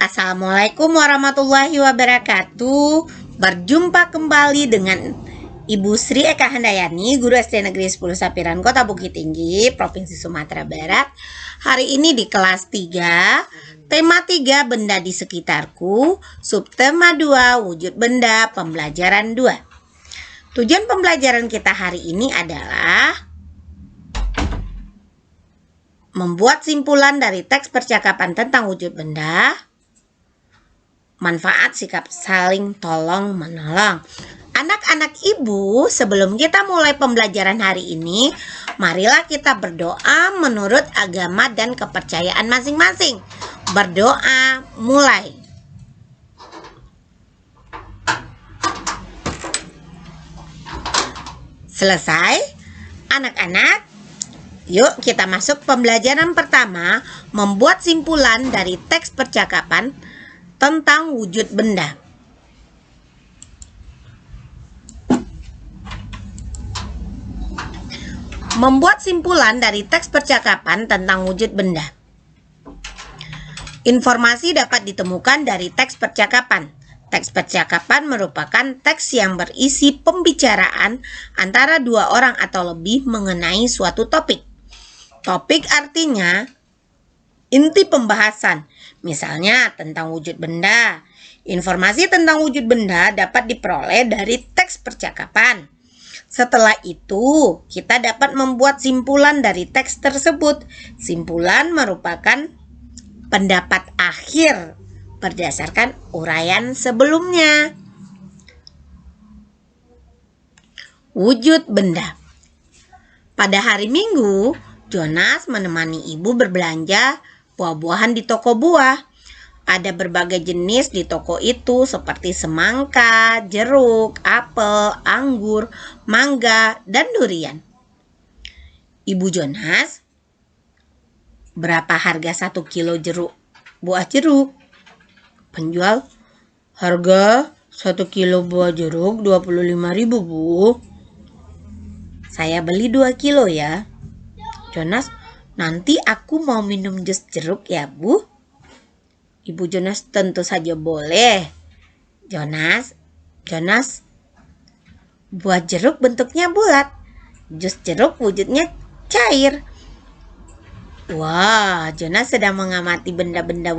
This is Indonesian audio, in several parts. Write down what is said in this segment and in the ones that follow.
Assalamualaikum warahmatullahi wabarakatuh. Berjumpa kembali dengan Ibu Sri Eka Handayani, Guru SD Negeri 10 Sapiran, Kota Bukit Tinggi, Provinsi Sumatera Barat. Hari ini di kelas 3, tema 3 benda di sekitarku, subtema 2 wujud benda, pembelajaran 2. Tujuan pembelajaran kita hari ini adalah membuat simpulan dari teks percakapan tentang wujud benda, manfaat sikap saling tolong menolong. Anak-anak ibu, sebelum kita mulai pembelajaran hari ini, marilah kita berdoa menurut agama dan kepercayaan masing-masing. Berdoa mulai. Selesai? Anak-anak, yuk kita masuk pembelajaran pertama, membuat simpulan dari teks percakapan tentang wujud benda. Membuat simpulan dari teks percakapan tentang wujud benda. Informasi dapat ditemukan dari teks percakapan. Teks percakapan merupakan teks yang berisi pembicaraan antara dua orang atau lebih mengenai suatu topik. Topik artinya inti pembahasan, misalnya tentang wujud benda. Informasi tentang wujud benda dapat diperoleh dari teks percakapan. Setelah itu, kita dapat membuat simpulan dari teks tersebut. Simpulan merupakan pendapat akhir berdasarkan uraian sebelumnya. Wujud benda. Pada hari Minggu, Jonas menemani ibu berbelanja buah-buahan di toko buah. Ada berbagai jenis di toko itu seperti semangka, jeruk, apel, anggur, mangga, dan durian. Ibu Jonas, berapa harga 1 kilo buah jeruk? Penjual, harga 1 kilo buah jeruk 25.000, Bu. Saya beli 2 kilo ya. Jonas, nanti aku mau minum jus jeruk ya, Bu. Ibu Jonas, tentu saja boleh. Jonas, buah jeruk bentuknya bulat. Jus jeruk wujudnya cair. Wah, Jonas sedang mengamati benda-benda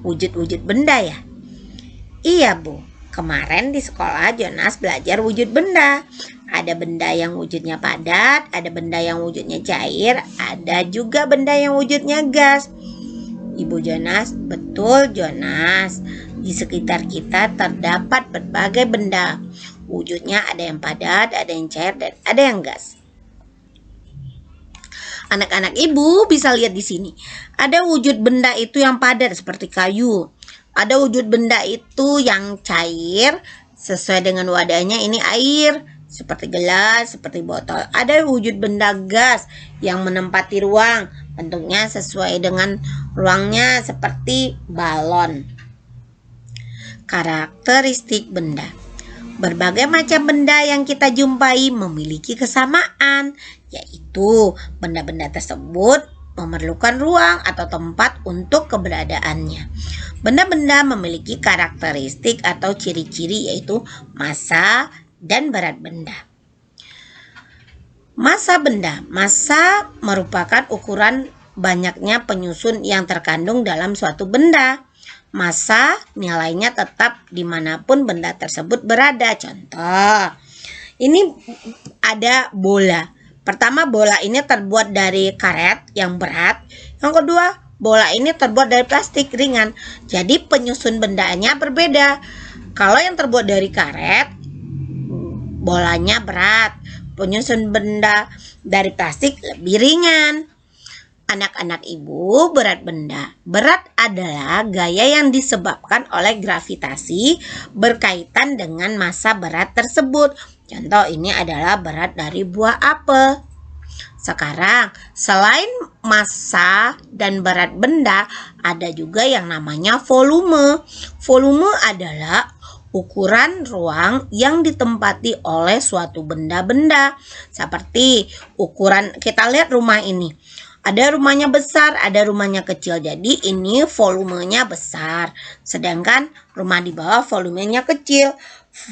wujud-wujud benda ya? Iya, Bu. Kemarin di sekolah Jonas belajar wujud benda. Ada benda yang wujudnya padat, ada benda yang wujudnya cair, ada juga benda yang wujudnya gas. Ibu Jonas, betul Jonas. Di sekitar kita terdapat berbagai benda. Wujudnya ada yang padat, ada yang cair, dan ada yang gas. Anak-anak ibu bisa lihat di sini. Ada wujud benda itu yang padat seperti kayu. Ada wujud benda itu yang cair sesuai dengan wadahnya, ini air seperti gelas, seperti botol. Ada wujud benda gas yang menempati ruang, bentuknya sesuai dengan ruangnya seperti balon. Karakteristik benda. Berbagai macam benda yang kita jumpai memiliki kesamaan, yaitu benda-benda tersebut memerlukan ruang atau tempat untuk keberadaannya. Benda-benda memiliki karakteristik atau ciri-ciri, yaitu massa dan berat benda. Massa benda. Massa merupakan ukuran banyaknya penyusun yang terkandung dalam suatu benda. Massa nilainya tetap dimanapun benda tersebut berada. Contoh, ini ada bola. Pertama, bola ini terbuat dari karet yang berat. Yang kedua, bola ini terbuat dari plastik ringan. Jadi penyusun bendanya berbeda. Kalau yang terbuat dari karet, bolanya berat. Penyusun benda dari plastik lebih ringan. Anak-anak ibu, berat benda. Berat adalah gaya yang disebabkan oleh gravitasi berkaitan dengan massa berat tersebut. Contoh, ini adalah berat dari buah apel. Sekarang, selain massa dan berat benda, ada juga yang namanya volume. Volume adalah ukuran ruang yang ditempati oleh suatu benda-benda. Seperti ukuran, kita lihat rumah ini. Ada rumahnya besar, ada rumahnya kecil. Jadi ini volumenya besar. Sedangkan rumah di bawah volumenya kecil.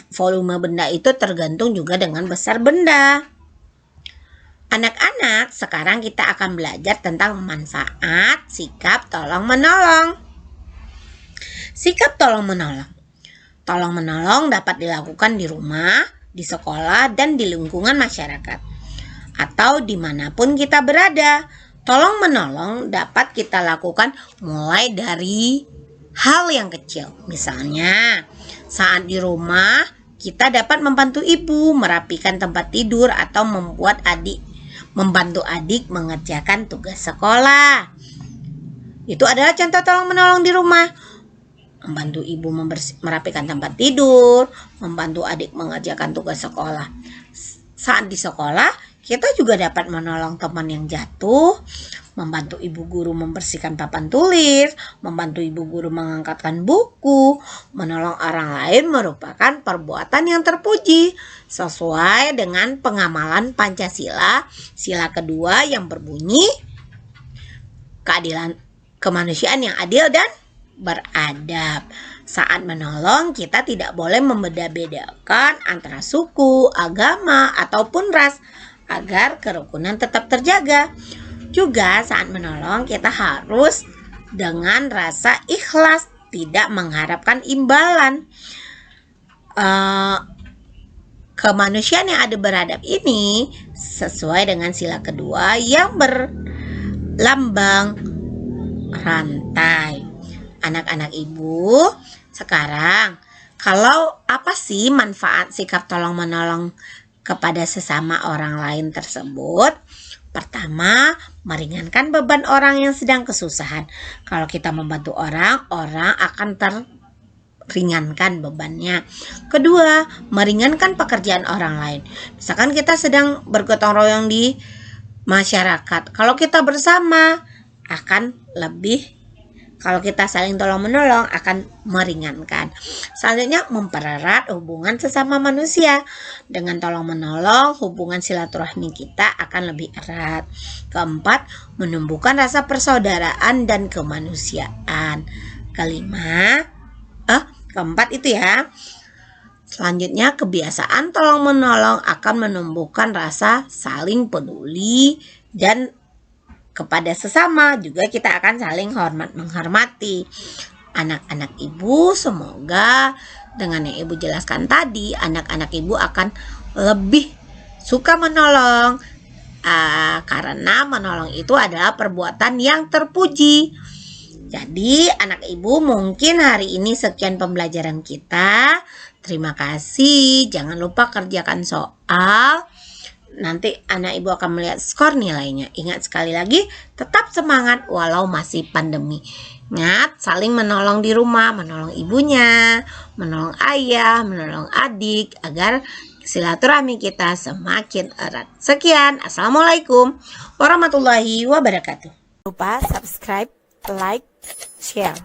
Volume benda itu tergantung juga dengan besar benda. Anak-anak, sekarang kita akan belajar tentang manfaat sikap tolong-menolong. Sikap tolong-menolong. Tolong-menolong dapat dilakukan di rumah, di sekolah, dan di lingkungan masyarakat. Atau dimanapun kita berada. Tolong-menolong dapat kita lakukan mulai dari hal yang kecil. Misalnya, saat di rumah, kita dapat membantu ibu merapikan tempat tidur atau membantu adik mengerjakan tugas sekolah. Itu adalah contoh tolong-menolong di rumah. Membantu ibu merapikan tempat tidur, membantu adik mengerjakan tugas sekolah. Saat di sekolah, kita juga dapat menolong teman yang jatuh, membantu ibu guru membersihkan papan tulis, membantu ibu guru mengangkatkan buku. Menolong orang lain merupakan perbuatan yang terpuji sesuai dengan pengamalan Pancasila, sila kedua yang berbunyi keadilan, kemanusiaan yang adil dan beradab. Saat menolong, kita tidak boleh membeda-bedakan antara suku, agama, ataupun ras agar kerukunan tetap terjaga. Juga saat menolong kita harus dengan rasa ikhlas, tidak mengharapkan imbalan. Kemanusiaan yang adil beradab ini sesuai dengan sila kedua yang berlambang rantai. Anak-anak ibu, sekarang kalau apa sih manfaat sikap tolong-menolong kepada sesama orang lain tersebut? Pertama, meringankan beban orang yang sedang kesusahan. Kalau kita membantu orang akan teringankan bebannya. Kedua, meringankan pekerjaan orang lain. Misalkan kita sedang bergotong royong di masyarakat. Kalau kita bersama akan lebih, kalau kita saling tolong-menolong akan meringankan. Selanjutnya, mempererat hubungan sesama manusia. Dengan tolong-menolong, hubungan silaturahmi kita akan lebih erat. Keempat, menumbuhkan rasa persaudaraan dan kemanusiaan. Keempat itu ya. Selanjutnya, kebiasaan tolong-menolong akan menumbuhkan rasa saling peduli dan kepada sesama. Juga kita akan saling menghormati. Anak-anak ibu, semoga dengan yang ibu jelaskan tadi, anak-anak ibu akan lebih suka menolong, karena menolong itu adalah perbuatan yang terpuji. Jadi anak ibu, mungkin hari ini sekian pembelajaran kita. Terima kasih. Jangan lupa kerjakan soal. Nanti anak ibu akan melihat skor nilainya. Ingat sekali lagi, tetap semangat walau masih pandemi. Ingat, saling menolong di rumah, menolong ibunya, menolong ayah, menolong adik, agar silaturahmi kita semakin erat. Sekian, Assalamualaikum warahmatullahi wabarakatuh. Lupa subscribe, like, share.